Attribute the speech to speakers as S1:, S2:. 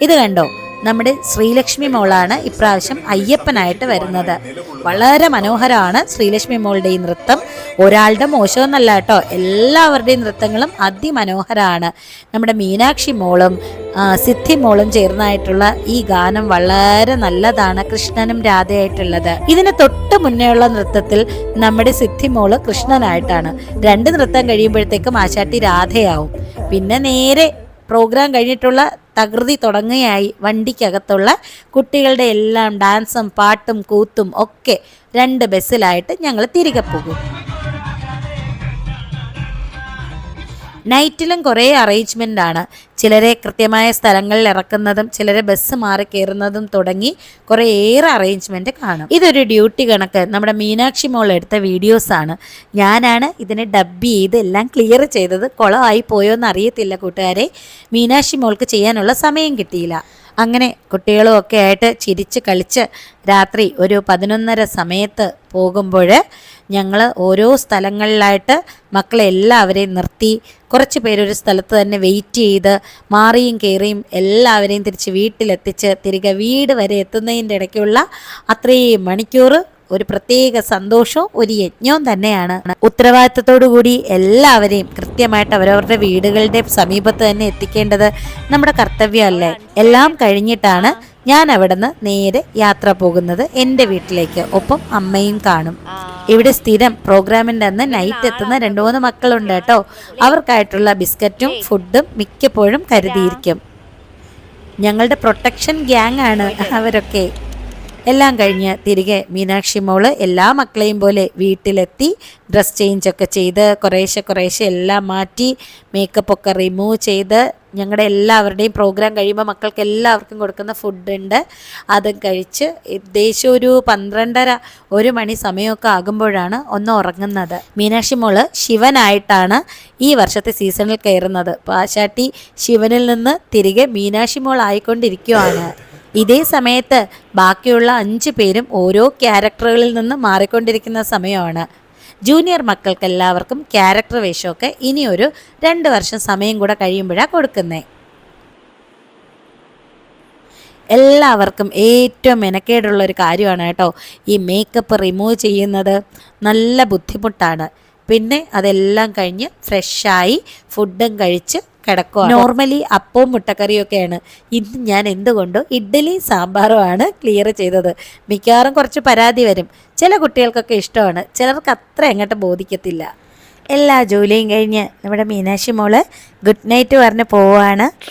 S1: ഇത് കണ്ടോ, നമ്മുടെ ശ്രീലക്ഷ്മി മോളാണ് ഇപ്രാവശ്യം അയ്യപ്പനായിട്ട് വരുന്നത്. വളരെ മനോഹരമാണ് ശ്രീലക്ഷ്മി മോളുടെ ഈ നൃത്തം. ഒരാളുടെ മോശമെന്നല്ല കേട്ടോ, എല്ലാവരുടെയും നൃത്തങ്ങളും അതിമനോഹരമാണ്. നമ്മുടെ മീനാക്ഷി മോളും സിദ്ധി മോളും ചേർന്നായിട്ടുള്ള ഈ ഗാനം വളരെ നല്ലതാണ്, കൃഷ്ണനും രാധയായിട്ടുള്ളത്. ഇതിന് തൊട്ട് മുന്നേ ഉള്ള നൃത്തത്തിൽ നമ്മുടെ സിദ്ധി മോള് കൃഷ്ണനായിട്ടാണ്. 2 നൃത്തം കഴിയുമ്പോഴത്തേക്കും ആശാട്ടി രാധയാവും. പിന്നെ നേരെ പ്രോഗ്രാം കഴിഞ്ഞിട്ടുള്ള തകൃതി തുടങ്ങുകയായി. വണ്ടിക്കകത്തുള്ള കുട്ടികളുടെ എല്ലാം ഡാൻസും പാട്ടും കൂത്തും ഒക്കെ 2 ബസ്സിലായിട്ട് ഞങ്ങൾ തിരികെ പോകും. നൈറ്റിലും കുറേ അറേഞ്ച്മെൻ്റ് ആണ്. ചിലരെ കൃത്യമായ സ്ഥലങ്ങളിൽ ഇറക്കുന്നതും ചിലരെ ബസ് മാറി കയറുന്നതും തുടങ്ങി കുറേയേറെ അറേഞ്ച്മെൻറ്റ് കാണും. ഇതൊരു ഡ്യൂട്ടി കണക്ക് നമ്മുടെ മീനാക്ഷി മോൾ എടുത്ത വീഡിയോസാണ്. ഞാനാണ് ഇതിനെ ഡബ് ചെയ്ത് എല്ലാം ക്ലിയർ ചെയ്തത്. കുളമായി പോയോന്ന് അറിയത്തില്ല കൂട്ടുകാരെ. മീനാക്ഷി മോൾക്ക് ചെയ്യാനുള്ള സമയം കിട്ടിയില്ല. അങ്ങനെ കുട്ടികളും ഒക്കെ ആയിട്ട് ചിരിച്ച് കളിച്ച് രാത്രി ഒരു 11:30 സമയത്ത് പോകുമ്പോൾ ഞങ്ങൾ ഓരോ സ്ഥലങ്ങളിലായിട്ട് മക്കളെ എല്ലാവരെയും നിർത്തി. കുറച്ച് പേരൊരു സ്ഥലത്ത് തന്നെ വെയിറ്റ് ചെയ്ത് മാറിയും കയറിയും എല്ലാവരെയും തിരിച്ച് വീട്ടിലെത്തിച്ച് തിരികെ വീട് വരെ എത്തുന്നതിൻ്റെ ഇടയ്ക്കുള്ള അത്രയും മണിക്കൂർ ഒരു പ്രത്യേക സന്തോഷവും ഒരു യജ്ഞവും തന്നെയാണ്. ഉത്തരവാദിത്തത്തോടു കൂടി എല്ലാവരെയും കൃത്യമായിട്ട് അവരവരുടെ വീടുകളുടെ സമീപത്ത് തന്നെ എത്തിക്കേണ്ടത് നമ്മുടെ കർത്തവ്യമല്ലേ. എല്ലാം കഴിഞ്ഞിട്ടാണ് ഞാൻ അവിടുന്ന് നേരെ യാത്ര പോകുന്നത് എൻ്റെ വീട്ടിലേക്ക്. ഒപ്പം അമ്മയും കാണും. ഇവിടെ സ്ഥിരം പ്രോഗ്രാമിൻ്റെ അന്ന് നൈറ്റ് എത്തുന്ന 2-3 മക്കളുണ്ട് കേട്ടോ. അവർക്കായിട്ടുള്ള ബിസ്ക്കറ്റും ഫുഡും മിക്കപ്പോഴും കരുതിയിരിക്കും. ഞങ്ങളുടെ പ്രൊട്ടക്ഷൻ ഗ്യാങ് ആണ് അവരൊക്കെ. എല്ലാം കഴിഞ്ഞ് തിരികെ മീനാക്ഷി മോള് എല്ലാ മക്കളെയും പോലെ വീട്ടിലെത്തി ഡ്രസ് ചേഞ്ചൊക്കെ ചെയ്ത് കുറേശ്ശെ എല്ലാം മാറ്റി മേക്കപ്പൊക്കെ റിമൂവ് ചെയ്ത് ഞങ്ങളുടെ എല്ലാവരുടെയും പ്രോഗ്രാം കഴിയുമ്പോൾ മക്കൾക്ക് എല്ലാവർക്കും കൊടുക്കുന്ന ഫുഡുണ്ട്. അതും കഴിച്ച് ഏകദേശം ഒരു 12:30-1 മണി സമയമൊക്കെ ആകുമ്പോഴാണ് ഒന്ന് ഉറങ്ങുന്നത്. മീനാക്ഷി മോള് ശിവനായിട്ടാണ് ഈ വർഷത്തെ സീസണിൽ കയറുന്നത്. പാശാട്ടി ശിവനിൽ നിന്ന് തിരികെ മീനാക്ഷി മോൾ ആയിക്കൊണ്ടിരിക്കുകയാണ്. ഇതേ സമയത്ത് ബാക്കിയുള്ള 5 പേരും ഓരോ ക്യാരക്ടറുകളിൽ നിന്ന് മാറിക്കൊണ്ടിരിക്കുന്ന സമയമാണ്. ജൂനിയർ മക്കൾക്ക് എല്ലാവർക്കും ക്യാരക്ടർ വേഷമൊക്കെ ഇനിയൊരു 2 വർഷം സമയം കൂടെ കഴിയുമ്പോഴാണ് കൊടുക്കുന്നത്. എല്ലാവർക്കും ഏറ്റവും മെനക്കേടുള്ളൊരു കാര്യമാണ് കേട്ടോ ഈ മേക്കപ്പ് റിമൂവ് ചെയ്യുന്നത്. നല്ല ബുദ്ധിമുട്ടാണ്. പിന്നെ അതെല്ലാം കഴിഞ്ഞ് ഫ്രഷായി ഫുഡും കഴിച്ച് കിടക്കുക. നോർമലി അപ്പവും മുട്ടക്കറിയൊക്കെയാണ്. ഇന്ന് ഞാൻ എന്തുകൊണ്ടോ ഇഡ്ഡലി സാമ്പാറുമാണ് ക്ലിയർ ചെയ്തത്. മിക്കവാറും കുറച്ച് പരാതി വരും. ചില കുട്ടികൾക്കൊക്കെ ഇഷ്ടമാണ്, ചിലർക്ക് അത്ര അങ്ങോട്ട് ബോധിക്കത്തില്ല. എല്ലാ ജോലിയും കഴിഞ്ഞ് നമ്മുടെ മീനാക്ഷി മോള് ഗുഡ് നൈറ്റ് പറഞ്ഞ് പോവാണ്.